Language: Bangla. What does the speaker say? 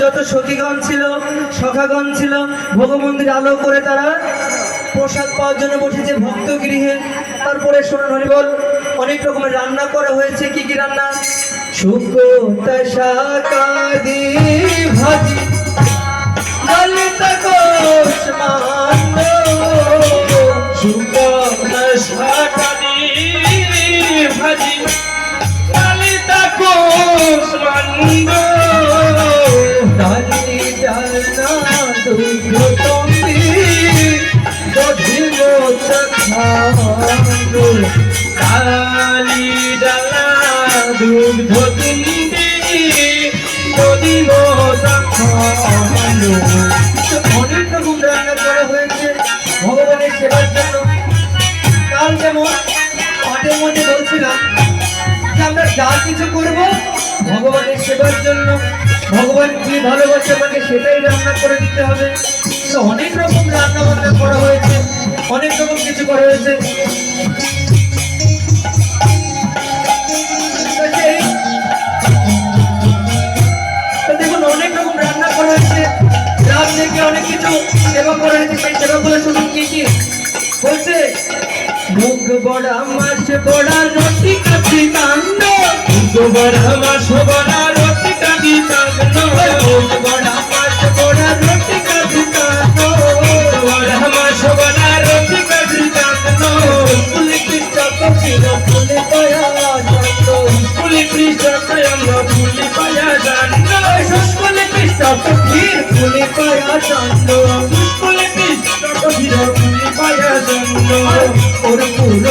যত সখীগণ ছিল, সখাগণ ছিল, ভোগমন্দির আলো করে তারা প্রসাদ পাওয়ার জন্য বসেছে ভক্ত গৃহে। তারপরে শোনেন হরিবল, অনেক রকমের রান্না করা হয়েছে। কি কি রান্না? শুকোতা শাকাদি ভাজি, ললিতা কোষমান্য, শুকোতা শাকাদি ভাজি, ললিতা কোষমান্য, ডালি ডালনা দুধ তম্বি, দধিল চখানো, ডালি ডালা দুগ্ধ তিন্দি, দধিল চখানো। অনেক রকম রান্না করা হয়েছে ভগবানের সেবার জন্য। কাল যেমন পাঠের মধ্যে বলছিলাম যে আমরা যা কিছু করব ভগবানের সেবার জন্য, ভগবান কি ভালোবাসে আমাকে সেটাই রান্না করে দিতে হবে। তো অনেক রকম রান্না বান্না করা হয়েছে, অনেক রকম কিছু করা হয়েছে। তো দেখুন অনেক রকম রান্না করা হয়েছে, রাত থেকে অনেক কিছু সেবা করা হয়েছে। সেই সেবাগুলো শুনুন কি কি বলছে। মুখ বড়া মাছ বড়া রুটি কাঠি কান্ড, বড়া মাছ বড়া রুটি কাটি কান্দ, মুখ বড়া মাছ বড়া রুটি কাঠি কান্ড, বড়া মাছ বড়া রুটি কাটি কান্দ, ফুলে পিঠা কপিল ফুলে পায়া কান্ড, ফুলি কৃষ্ণ আমরা ফুলি পায়া জান্দ, ফুলে পিঠা কপিল ফুলে পায়া কান্ড, ফুলি কৃষ্ণ ফুলি পায়া জান্দ। ওর পুরো